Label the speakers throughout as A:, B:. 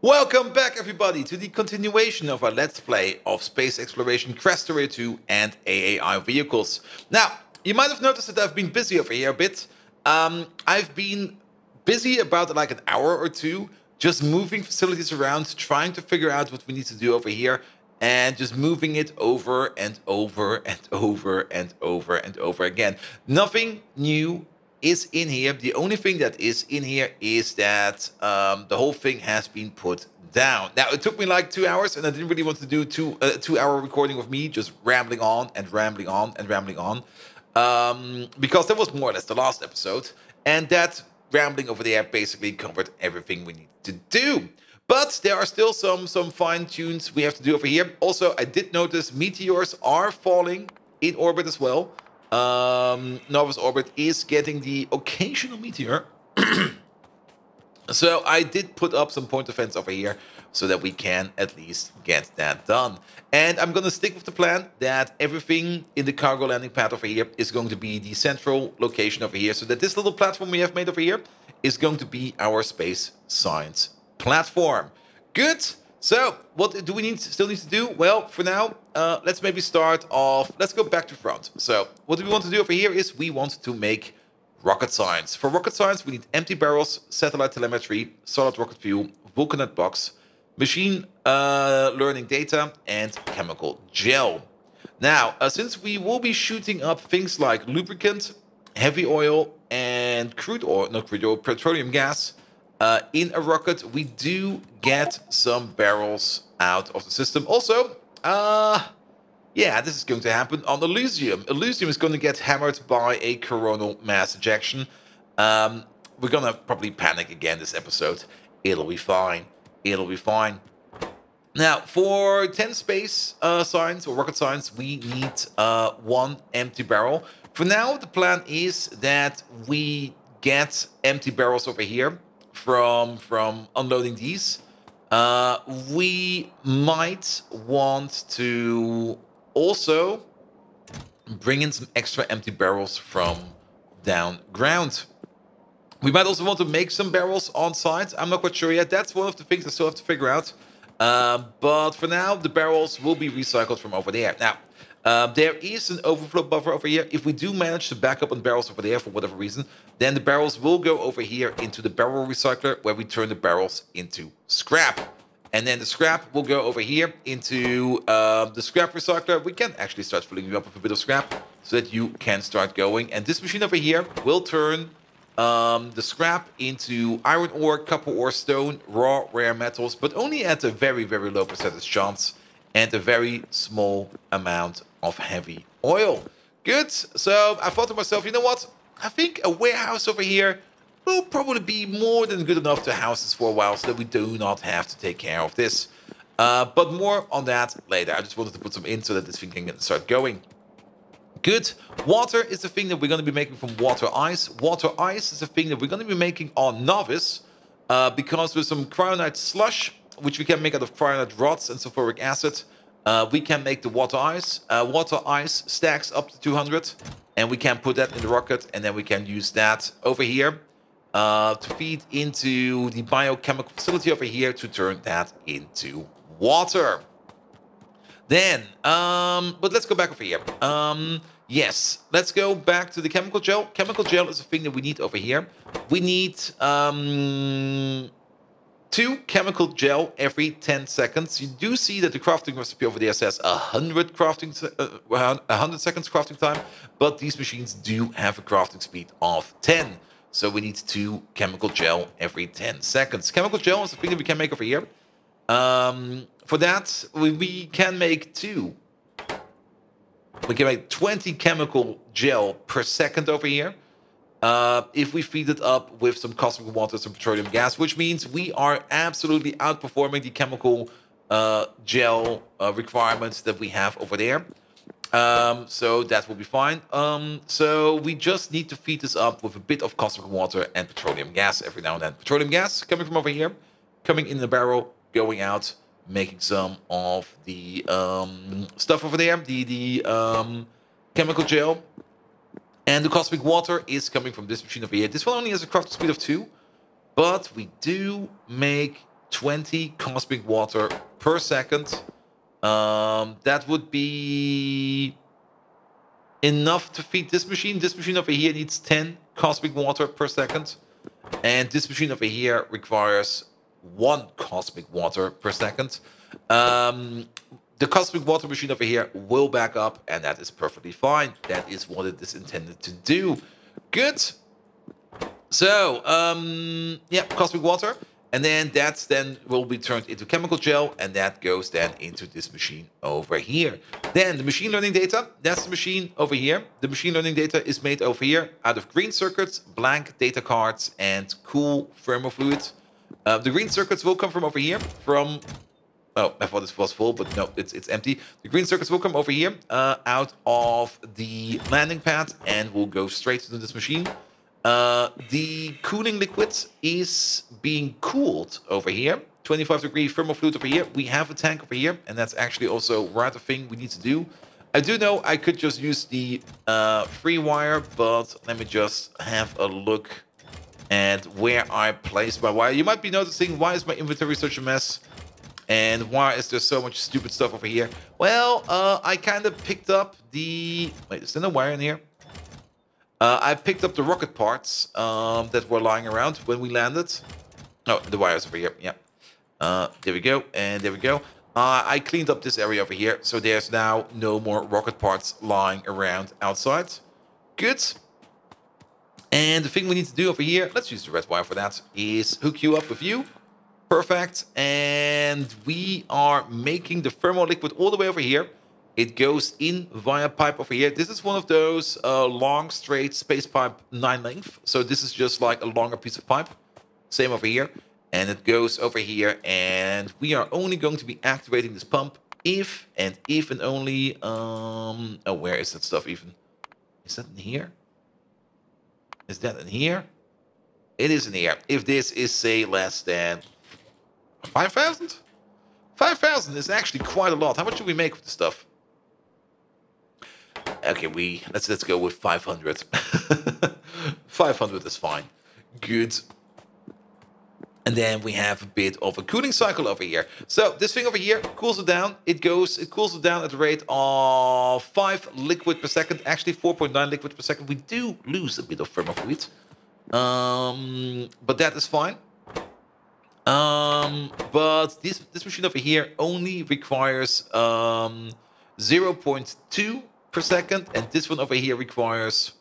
A: Welcome back, everybody, to the continuation of our Let's Play of Space Exploration Krastorio 2 and AAI Vehicles. Now, you might have noticed that I've been busy over here a bit. I've been busy about like an hour or two, just moving facilities around, trying to figure out what we need to do over here, and just moving it over and over and over and over and over again. Nothing new is in here. The only thing that is in here is that the whole thing has been put down. Now, it took me like 2 hours, and I didn't really want to do two-hour recording of me just rambling on and rambling on and rambling on, because that was more or less the last episode, and that rambling over there basically covered everything we need to do. But there are still some fine tunes we have to do over here. Also, I did notice meteors are falling in orbit as well. Novice orbit is getting the occasional meteor. So I did put up some point defense over here so that we can at least get that done. And I'm going to stick with the plan that everything in the cargo landing pad over here is going to be the central location over here, so that this little platform we have made over here is going to be our space science platform. Good. So, what do we still need to do? Well, for now, let's maybe start off. Let's go back to front. So, what do we want to do over here is we want to make rocket science. For rocket science, we need empty barrels, satellite telemetry, solid rocket fuel, vulcanite box, machine learning data, and chemical gel. Now, since we will be shooting up things like lubricant, heavy oil, and petroleum gas, in a rocket, we do get some barrels out of the system. Also, yeah, this is going to happen on Elysium. Elysium is going to get hammered by a coronal mass ejection. We're going to probably panic again this episode. It'll be fine. It'll be fine. Now, for 10 space science or rocket science, we need one empty barrel. For now, the plan is that we get empty barrels over here from unloading these. We might want to also bring in some extra empty barrels from down ground. We might also want to make some barrels on site. I'm not quite sure yet. That's one of the things I still have to figure out. But for now, the barrels will be recycled from over there. Now, there is an overflow buffer over here. If we do manage to back up on barrels over there for whatever reason, then the barrels will go over here into the barrel recycler, where we turn the barrels into scrap. And then the scrap will go over here into the scrap recycler. We can actually start filling you up with a bit of scrap so that you can start going. And this machine over here will turn the scrap into iron ore, copper ore, stone, raw, rare metals, but only at a very, very low percentage chance and a very small amount of heavy oil. Good. So I thought to myself, you know what? I think a warehouse over here will probably be more than good enough to house this for a while so that we do not have to take care of this. But more on that later. I just wanted to put some in so that this thing can start going. Good. Water is the thing that we're going to be making from water ice. Water ice is the thing that we're going to be making on Novice, because with some cryonite slush, which we can make out of cryonite rods and sulfuric acid, we can make the water ice. Water ice stacks up to 200, and we can put that in the rocket, and then we can use that over here to feed into the biochemical facility over here to turn that into water. Then, but let's go back over here. Yes, let's go back to the chemical gel. Chemical gel is a thing that we need over here. We need 2 chemical gel every 10 seconds. You do see that the crafting recipe over there says 100 seconds crafting time, but these machines do have a crafting speed of 10. So we need 2 chemical gel every 10 seconds. Chemical gel is a thing that we can make over here. For that, we can make 2. We can make 20 chemical gel per second over here. If we feed it up with some cosmic water, some petroleum gas, which means we are absolutely outperforming the chemical gel requirements that we have over there. So that will be fine. So we just need to feed this up with a bit of cosmic water and petroleum gas every now and then. Petroleum gas coming from over here, coming in the barrel, going out, making some of the stuff over there, the chemical gel. And the cosmic water is coming from this machine over here. This one only has a crafting speed of 2, but we do make 20 cosmic water per second. That would be enough to feed this machine. This machine over here needs 10 cosmic water per second. And this machine over here requires 1 cosmic water per second. The cosmic water machine over here will back up, and that is perfectly fine. That is what it is intended to do. Good. So, yeah, cosmic water. And then that then will be turned into chemical gel, and that goes then into this machine over here. Then the machine learning data, that's the machine over here. The machine learning data is made over here out of green circuits, blank data cards, and cool thermofluid. The green circuits will come from over here, from... Oh, I thought this was full, but no, it's empty. The green circuits will come over here out of the landing pad and will go straight to this machine. The cooling liquid is being cooled over here. 25-degree thermal fluid over here. We have a tank over here, and that's actually also right the thing we need to do. I do know I could just use the free wire, but let me just have a look at where I placed my wire. You might be noticing, why is my inventory such a mess? And why is there so much stupid stuff over here? Well, I kind of picked up the... Wait, is there no wire in here? I picked up the rocket parts that were lying around when we landed. Oh, the wire's over here. Yeah. There we go. And there we go. I cleaned up this area over here. So there's now no more rocket parts lying around outside. Good. And the thing we need to do over here, let's use the red wire for that, is hook you up with you. Perfect. And we are making the thermal liquid all the way over here. It goes in via pipe over here. This is one of those long, straight space pipe 9 length. So this is just like a longer piece of pipe. Same over here. And it goes over here. And we are only going to be activating this pump if and only... Oh, where is that stuff even? Is that in here? Is that in here? It is in here. If this is, say, less than 5,000? 5,000 is actually quite a lot. How much do we make with the stuff? Okay, let's go with 500. 500 is fine. Good. And then we have a bit of a cooling cycle over here. So this thing over here cools it down. It cools it down at the rate of 5 liquid per second. Actually 4.9 liquid per second. We do lose a bit of thermal fluid. But that is fine. But this machine over here only requires 0.2 per second, and this one over here requires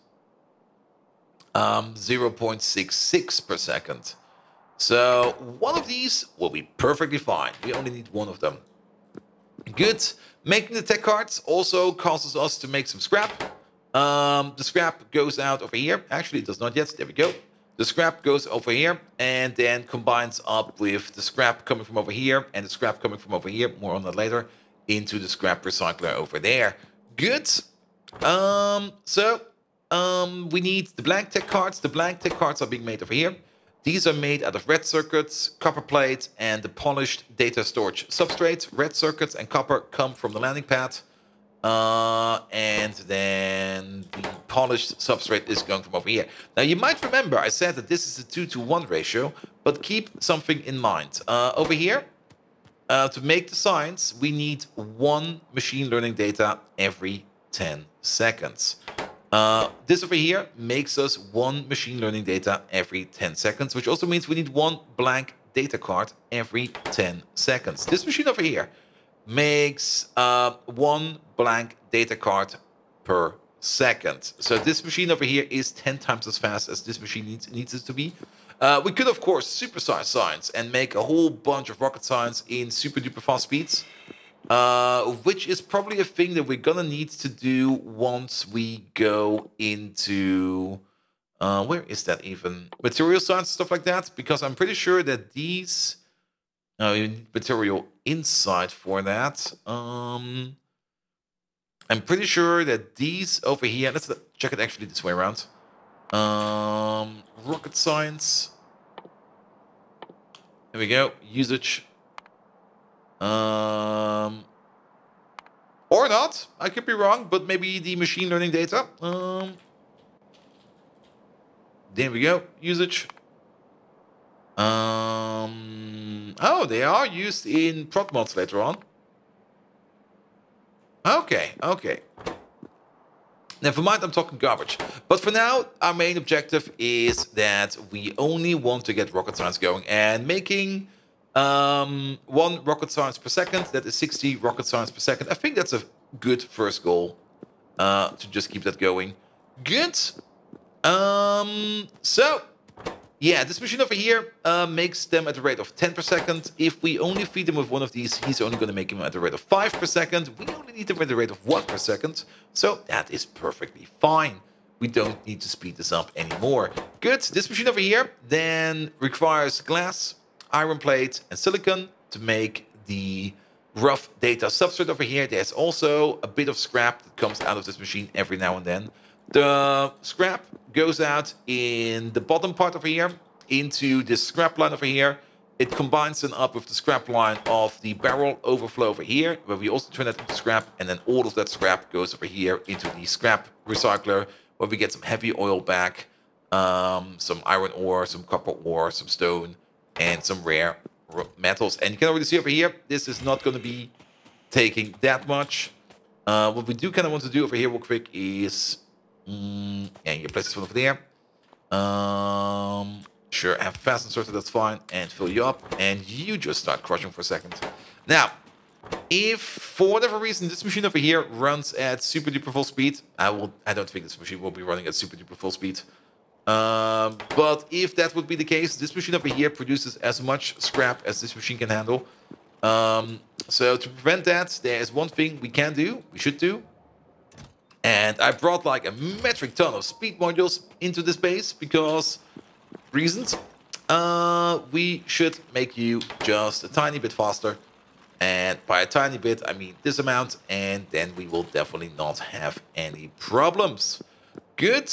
A: 0.66 per second. So one of these will be perfectly fine. We only need one of them. Good. Making the tech cards also causes us to make some scrap. The scrap goes out over here. Actually, it does not yet. There we go. The scrap goes over here and then combines up with the scrap coming from over here and the scrap coming from over here, more on that later, into the scrap recycler over there. Good. We need the blank tech cards. The blank tech cards are being made over here. These are made out of red circuits, copper plate, and the polished data storage substrate. Red circuits and copper come from the landing pad. And then the polished substrate is going from over here. Now, you might remember I said that this is a 2-to-1 ratio, but keep something in mind. Over here, to make the science, we need 1 machine learning data every 10 seconds. This over here makes us 1 machine learning data every 10 seconds, which also means we need 1 blank data card every 10 seconds. This machine over here makes 1 blank data card per second. So this machine over here is 10 times as fast as this machine needs it to be. We could, of course, supersize science and make a whole bunch of rocket science in super duper fast speeds, which is probably a thing that we're gonna need to do once we go into where is that even? Material science, stuff like that, because I'm pretty sure that these you need material inside for that. I'm pretty sure that these over here, let's check it actually this way around. Rocket science. There we go. Usage. Or not. I could be wrong, but maybe the machine learning data. There we go. Usage. Oh, they are used in prod mods later on. Okay, okay. Never mind, I'm talking garbage. But for now, our main objective is that we only want to get rocket science going and making 1 rocket science per second. That is 60 rocket science per second. I think that's a good first goal to just keep that going. Good. So yeah, this machine over here makes them at a rate of 10 per second. If we only feed him with one of these, he's only going to make him at a rate of 5 per second. We only need him at a rate of 1 per second. So that is perfectly fine. We don't need to speed this up anymore. Good. This machine over here then requires glass, iron plate, and silicon to make the rough data substrate over here. There's also a bit of scrap that comes out of this machine every now and then. The scrap goes out in the bottom part over here into this scrap line over here. It combines then up with the scrap line of the barrel overflow over here, where we also turn that into scrap, and then all of that scrap goes over here into the scrap recycler, where we get some heavy oil back, some iron ore, some copper ore, some stone, and some rare metals. And you can already see over here, this is not going to be taking that much. What we do kind of want to do over here real quick is... yeah, you place this one over there. Sure, have fast and sorted, that's fine. And fill you up. And you just start crushing for a second. Now, if for whatever reason this machine over here runs at super duper full speed, I don't think this machine will be running at super duper full speed. But if that would be the case, this machine over here produces as much scrap as this machine can handle. So to prevent that, there is one thing we can do, we should do. And I brought like a metric ton of speed modules into this base because reasons. We should make you just a tiny bit faster. And by a tiny bit, I mean this amount. And then we will definitely not have any problems. Good.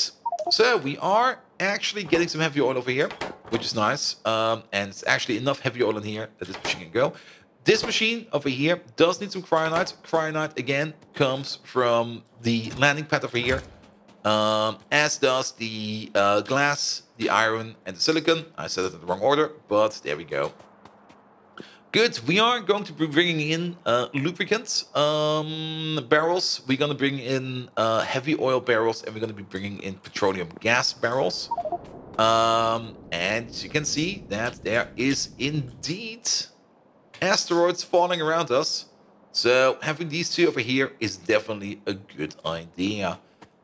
A: So we are actually getting some heavy oil over here, which is nice. And it's actually enough heavy oil in here that this machine can go. This machine over here does need some cryonite. Cryonite, again, comes from the landing pad over here, as does the glass, the iron, and the silicon. I said it in the wrong order, but there we go. Good. We are going to be bringing in lubricants barrels. We're going to bring in heavy oil barrels, and we're going to be bringing in petroleum gas barrels. And you can see that there is indeed... asteroids falling around us, so having these two over here is definitely a good idea.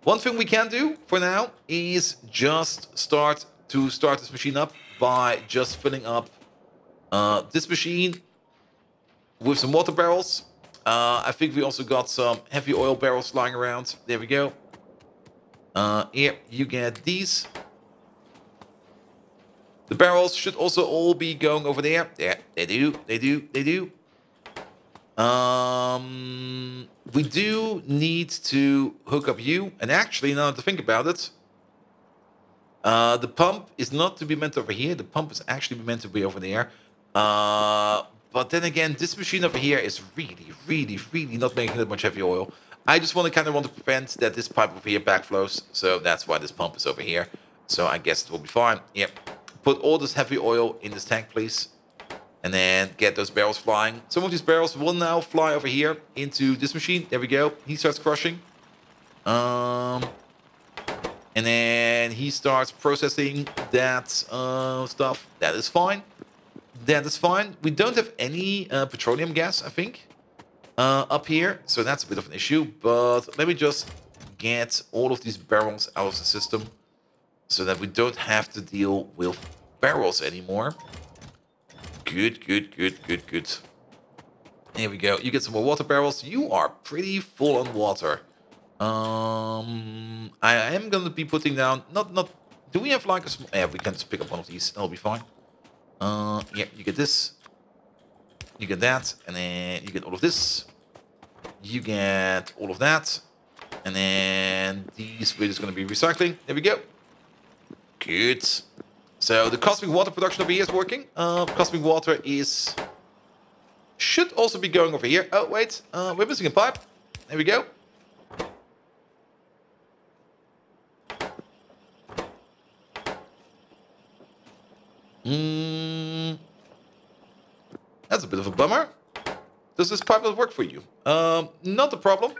A: One thing we can do for now is just start this machine up by just filling up this machine with some water barrels. I think we also got some heavy oil barrels lying around. There we go. Here you get these. The barrels should also all be going over there. Yeah, they do. We do need to hook up you. And actually, now to think about it, the pump is not to be meant over here. The pump is actually meant to be over there. But then again, this machine over here is really not making that much heavy oil. I just want to prevent that this pipe over here backflows. So that's why this pump is over here. So I guess it will be fine. Yep. Put all this heavy oil in this tank, please. And then get those barrels flying. Some of these barrels will now fly over here into this machine. There we go. He starts crushing. And then he starts processing that stuff. That is fine. That is fine. We don't have any petroleum gas, I think, up here. So that's a bit of an issue. But let me just get all of these barrels out of the system, so that we don't have to deal with barrels anymore. Good. Here we go. You get some more water barrels. You are pretty full on water. I am going to be putting down... Do we have like a small... Yeah, we can just pick up one of these. That'll be fine. Yeah, you get this. You get that. And then you get all of this. You get all of that. And then these we're just going to be recycling. There we go. Good. So the cosmic water production over here is working. Cosmic water should also be going over here. Oh, wait. We're missing a pipe. There we go. That's a bit of a bummer. Does this pipe not work for you? Not a problem.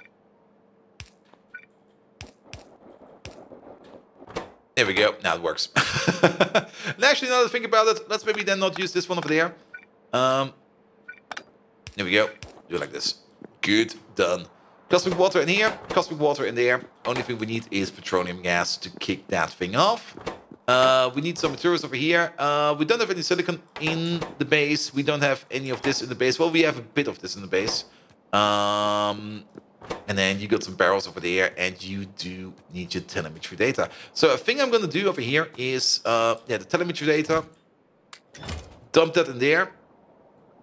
A: There we go. Now it works. And actually, now that I think about it, let's maybe then not use this one over there. There we go. Do it like this. Good. Done. Cosmic water in here. Cosmic water in there. Only thing we need is petroleum gas to kick that thing off. We need some materials over here. We don't have any silicon in the base. We don't have any of this in the base. Well, we have a bit of this in the base. And then you got some barrels over there, and you do need your telemetry data. So a thing I'm going to do over here is, the telemetry data. Dump that in there.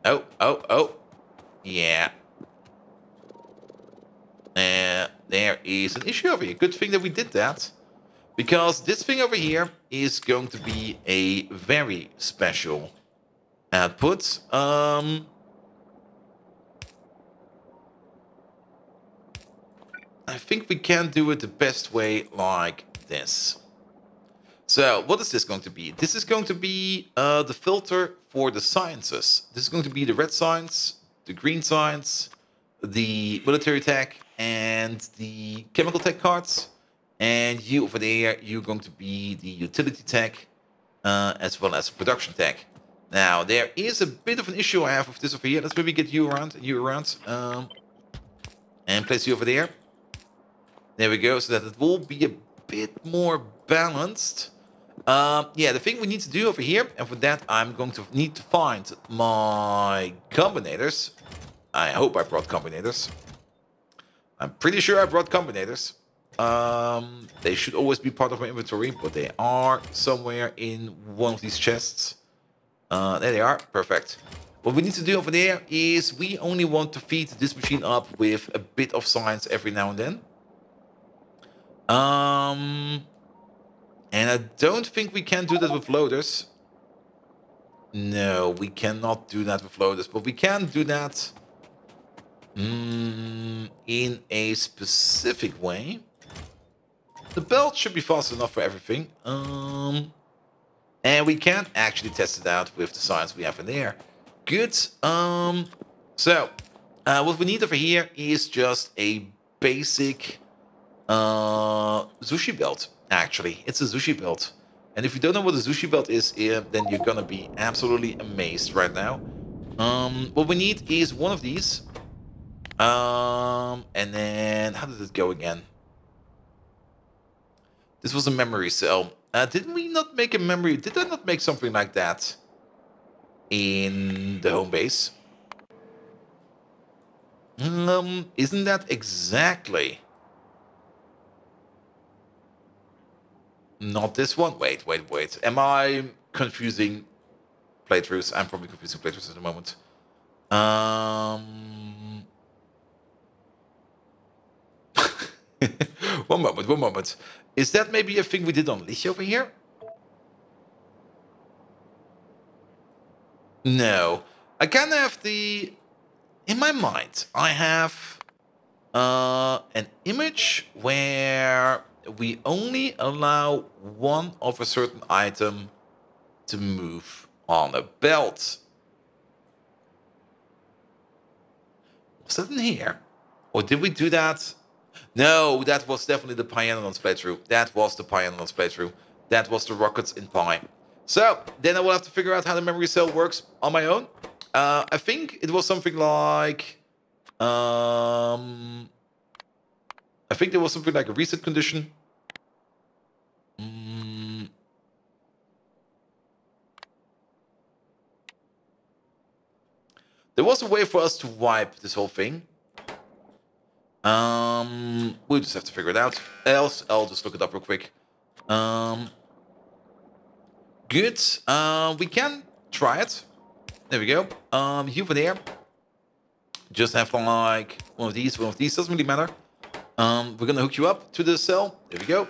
A: Oh. Yeah. There is an issue over here. Good thing that we did that. Because this thing over here is going to be a very special output. I think we can do it the best way like this. So what is this going to be? This is going to be the filter for the sciences. This is going to be the red science, the green science, the military tech, and the chemical tech cards. And you over there, you're going to be the utility tech, as well as production tech. Now, there is a bit of an issue I have with this over here. Let's maybe get you around, and place you over there. There we go, so that it will be a bit more balanced. Yeah, the thing we need to do over here, and for that I'm going to need to find my combinators. I hope I brought combinators. I'm pretty sure I brought combinators. They should always be part of my inventory, but they are somewhere in one of these chests. There they are. Perfect. What we need to do over there is we only want to feed this machine up with a bit of science every now and then. And I don't think we can do that with loaders. No, we cannot do that with loaders, but we can do that in a specific way. The belt should be fast enough for everything. And we can actually test it out with the science we have in there. Good. So, what we need over here is just a basic sushi belt, actually. It's a sushi belt. And if you don't know what a sushi belt is, then you're gonna be absolutely amazed right now. What we need is one of these. And then, how did it go again? This was a memory cell. Didn't we not make a memory? Did I not make something like that in the home base? Isn't that exactly? Not this one. Wait. Am I confusing playthroughs? I'm probably confusing playthroughs at the moment. One moment. Is that maybe a thing we did on Lich over here? No. I kind of have the... In my mind, I have an image where we only allow one of a certain item to move on a belt. Was that in here? Or did we do that? No, that was definitely the Pyanon's playthrough. That was the Pyanon's playthrough. That was the rockets in Pi. So, then I will have to figure out how the memory cell works on my own. I think it was something like... I think there was something like a reset condition. There was a way for us to wipe this whole thing. We'll just have to figure it out. Else, I'll just look it up real quick. Good. We can try it. There we go. You over there. Just have like one of these. Doesn't really matter. We're gonna hook you up to the cell. There we go.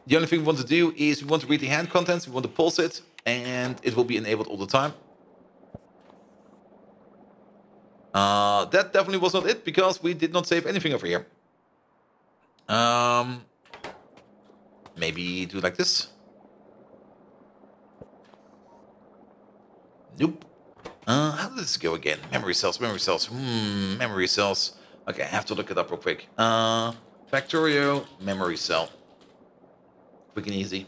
A: The only thing we want to do is we want to read the hand contents. We want to pulse it, and it will be enabled all the time. That definitely was not it, because we did not save anything over here. Maybe do it like this. Nope. How does this go again? Memory cells, memory cells. Memory cells. Okay, I have to look it up real quick. Factorio memory cell. Quick and easy.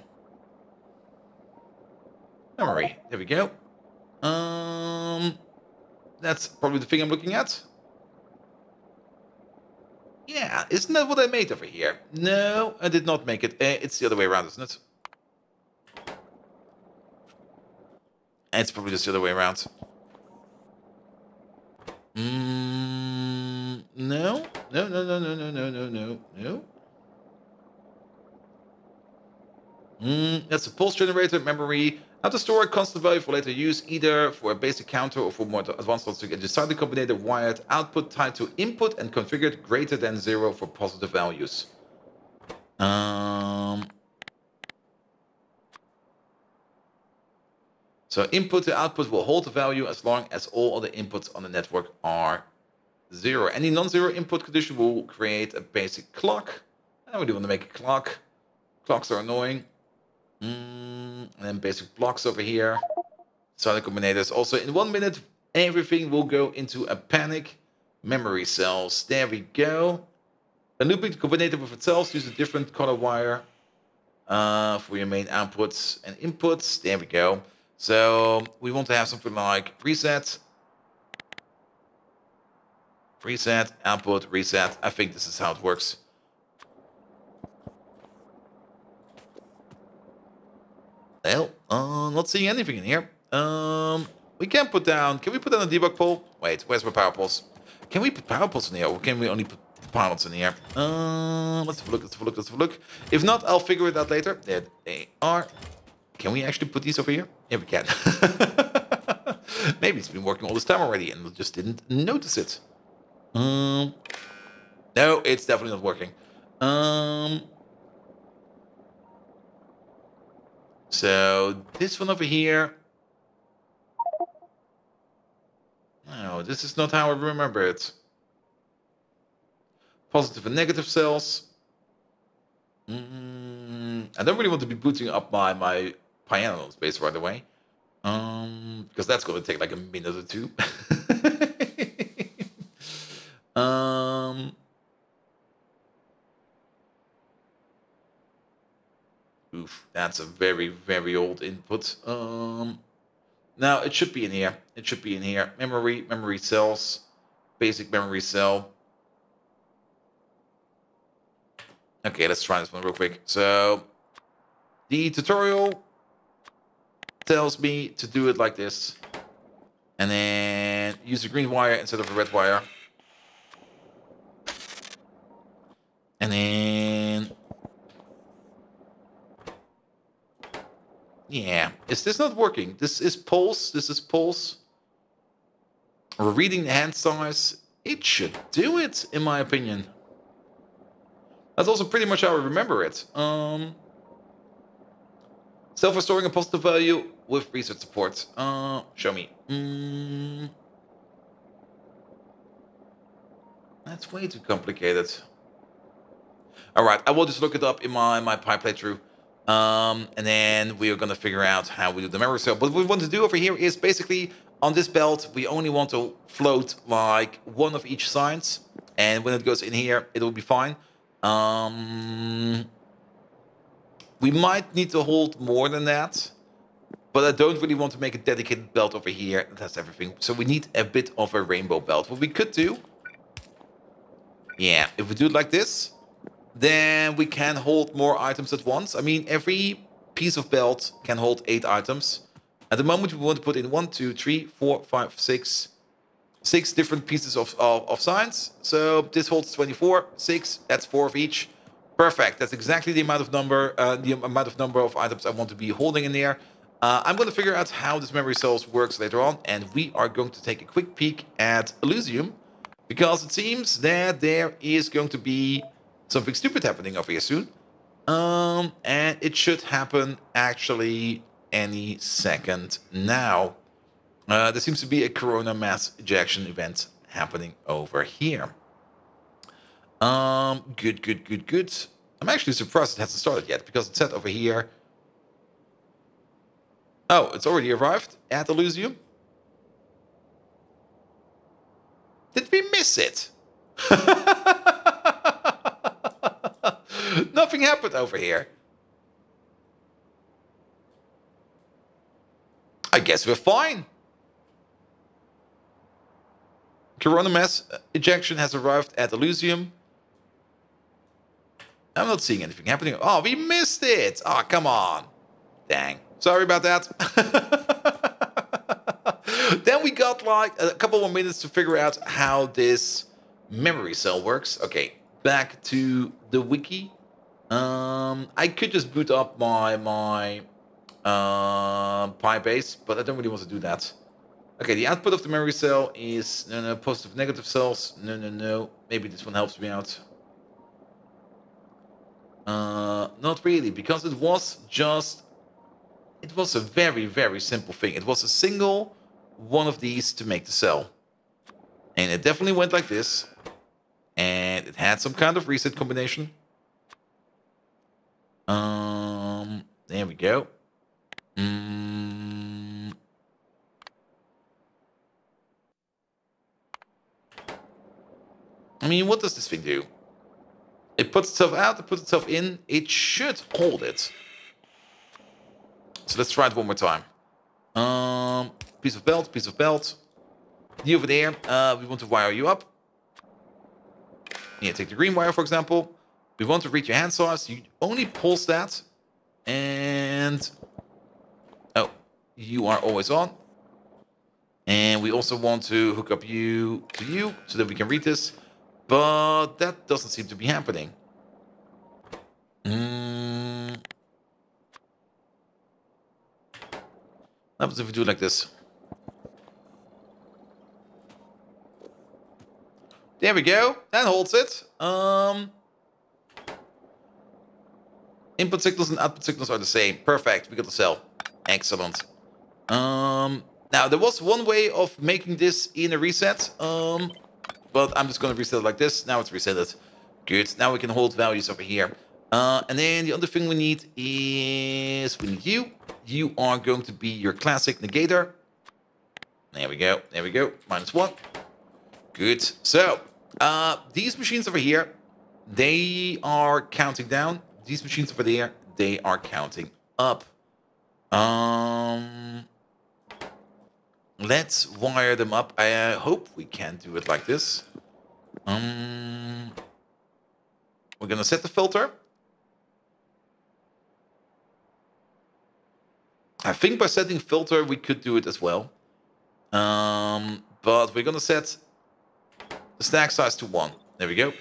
A: Memory. There we go. That's probably the thing I'm looking at. Yeah, isn't that what I made over here? No, I did not make it. It's the other way around, isn't it? It's probably just the other way around. No. No, no, no, no, no, no, no, no, no. That's a pulse generator memory. How to store a constant value for later use, either for a basic counter or for more advanced logic. A decided combinator wired output tied to input and configured greater than 0 for positive values. So input to output will hold the value as long as all other inputs on the network are 0. Any non-zero input condition will create a basic clock. I really want to make a clock. Clocks are annoying. And then basic blocks over here. Solid combinators. Also, in 1 minute, everything will go into a panic. Memory cells. There we go. A looping combinator with itself. Use a different color wire for your main outputs and inputs. There we go. So we want to have something like reset. Reset, output, reset. I think this is how it works. Well, not seeing anything in here. We can put down... Can we put down a debug pole? Wait, where's my power poles? Can we put power poles in here, or can we only put pilots in here? Let's have a look, let's have a look, let's have a look. If not, I'll figure it out later. There they are. Can we actually put these over here? Yeah, we can. Maybe it's been working all this time already and we just didn't notice it. No, it's definitely not working. So this one over here. No, this is not how I remember it. Positive and negative cells. I don't really want to be booting up my piano space right away. Because that's going to take like a minute or two. Oof, that's a very, very old input. Now, it should be in here. It should be in here. Memory cells. Basic memory cell. Okay, let's try this one real quick. So, the tutorial tells me to do it like this. And then use a green wire instead of a red wire. And then... Yeah, is this not working? This is pulse. This is pulse. We're reading the hand size. It should do it, in my opinion. That's also pretty much how I remember it. Self-restoring a positive value with research support. Show me. That's way too complicated. Alright, I will just look it up in my Pi playthrough. And then we are going to figure out how we do the memory cell. But what we want to do over here is basically, on this belt, we only want to float like one of each sides. And when it goes in here, it will be fine. We might need to hold more than that. But I don't really want to make a dedicated belt over here that has everything. So we need a bit of a rainbow belt. What we could do... Yeah, if we do it like this... Then we can hold more items at once. I mean, every piece of belt can hold 8 items. At the moment, we want to put in 1, 2, 3, 4, 5, 6 different pieces of signs. So this holds 24, 6. That's 4 of each. Perfect. That's exactly the amount of number of items I want to be holding in there. I'm going to figure out how this memory cells works later on, and we are going to take a quick peek at Elysium, because it seems that there is going to be something stupid happening over here soon. And it should happen actually any second now. There seems to be a corona mass ejection event happening over here. Good. I'm actually surprised it hasn't started yet, because it said over here... Oh, it's already arrived at Elysium. Did we miss it? Nothing happened over here. I guess we're fine. Corona mass ejection has arrived at Elysium. I'm not seeing anything happening. Oh, we missed it. Oh, come on. Dang. Sorry about that. Then we got like a couple more minutes to figure out how this memory cell works. Okay, back to the wiki. I could just boot up my Pi base, but I don't really want to do that. Okay, the output of the memory cell is no, positive, negative cells. No. Maybe this one helps me out. Not really, because it was a very, very simple thing. It was a single one of these to make the cell. And it definitely went like this. And it had some kind of reset combination. There we go. I mean, what does this thing do? It puts itself out, it puts itself in. It should hold it. So let's try it one more time. Piece of belt. You over there, we want to wire you up. Yeah, take the green wire, for example. We want to read your hand size. You only pulse that. And... oh, you are always on. And we also want to hook up you to you so that we can read this. But that doesn't seem to be happening. What happens if we do it like this? There we go. That holds it. Input signals and output signals are the same. Perfect. We got the cell. Excellent. Now, there was one way of making this in a reset. But I'm just going to reset it like this. Now it's resetted. Good. Now we can hold values over here. And then the other thing we need is we need you. You are going to be your classic negator. There we go. There we go. -1. Good. So, these machines over here, they are counting down. These machines over there, they are counting up. Let's wire them up. I hope we can do it like this. We're going to set the filter. I think by setting filter, we could do it as well. But we're going to set the stack size to 1. There we go.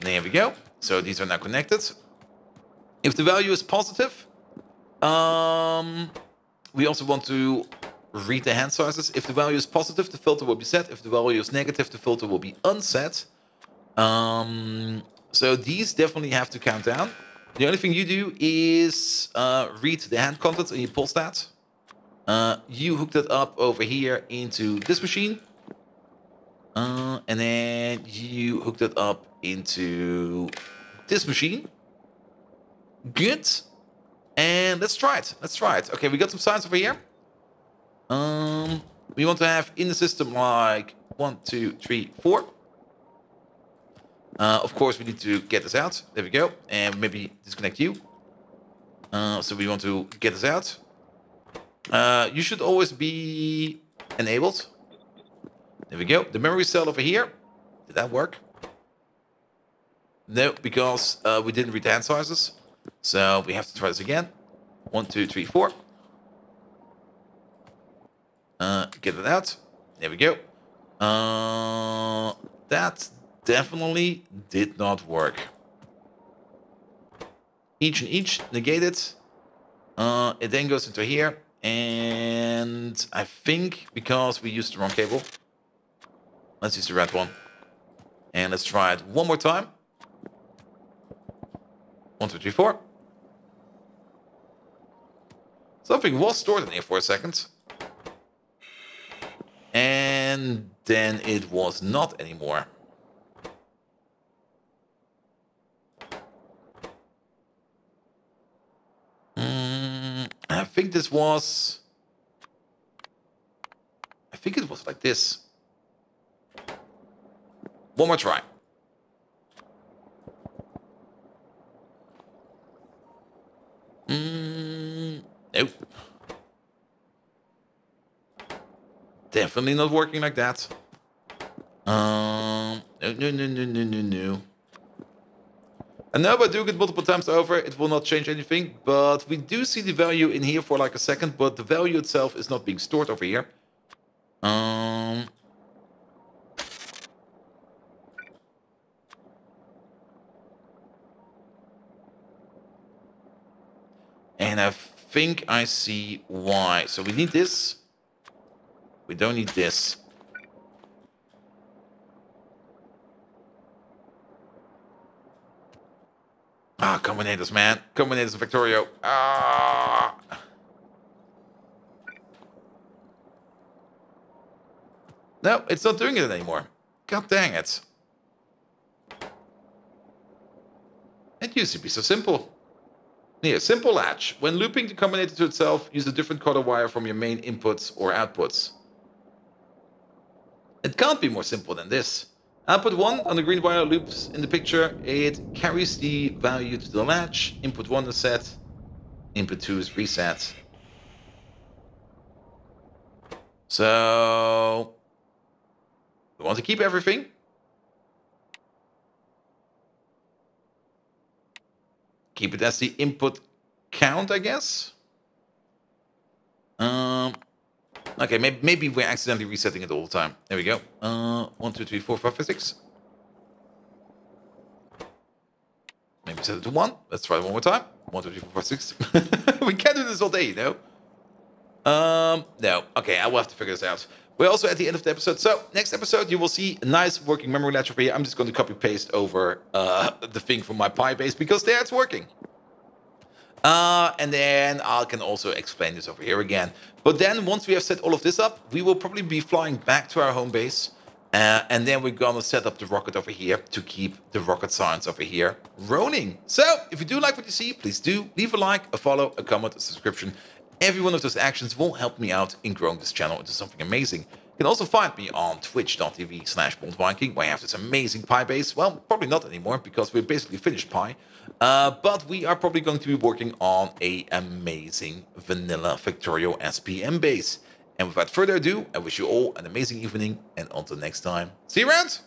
A: There we go. So these are now connected. If the value is positive, we also want to read the hand sizes. If the value is positive, the filter will be set. If the value is negative, the filter will be unset. So these definitely have to count down. The only thing you do is read the hand contents and you pulse that. You hook that up over here into this machine. And then you hook that up into this machine. Good. And let's try it. Let's try it. Okay, we got some signs over here. We want to have in the system like 1, 2, 3, 4. Of course, we need to get this out. There we go. And maybe disconnect you. So we want to get this out. You should always be enabled. There we go. The memory cell over here. Did that work? No, because we didn't read the hand sizes. So we have to try this again. 1, 2, 3, 4. Get it out. There we go. That definitely did not work. Each and each negated. It then goes into here. And I think because we used the wrong cable. Let's use the red one. And let's try it one more time. 1, 2, 3, 4. Something was stored in here for a second. And then it was not anymore. I think this was... I think it was like this. One more try. Nope. Definitely not working like that. No. And now by doing it multiple times over, it will not change anything, but we do see the value in here for like a second, but the value itself is not being stored over here. And I think I see why. So we need this. We don't need this. Ah, combinators, man. Combinators, Victorio. Ah. No, it's not doing it anymore. God dang it. It used to be so simple. Here, simple latch. When looping the combinator to itself, use a different color wire from your main inputs or outputs. It can't be more simple than this. Output 1 on the green wire loops in the picture. It carries the value to the latch. Input 1 is set. Input 2 is reset. So we want to keep everything. Keep it as the input count, I guess. Okay, maybe we're accidentally resetting it all the time. There we go. 1, 2, 3, 4, 5, 6. Maybe set it to 1. Let's try it one more time. 1, 2, 3, 4, 5, 6. We can't do this all day, no? No. Okay, I will have to figure this out. We're also at the end of the episode. So, next episode, you will see a nice working memory latch over here. I'm just going to copy-paste over the thing from my Pi base because there it's working. And then I can also explain this over here again. But then once we have set all of this up, we will probably be flying back to our home base. And then we're going to set up the rocket over here to keep the rocket science over here rolling. So if you do like what you see, please do leave a like, a follow, a comment, a subscription. Every one of those actions will help me out in growing this channel into something amazing. You can also find me on twitch.tv/BondViking, where I have this amazing Pi base. Well, probably not anymore, because we're basically finished Pi. But we are probably going to be working on an amazing vanilla Factorio SPM base. And without further ado, I wish you all an amazing evening, and until next time, see you around!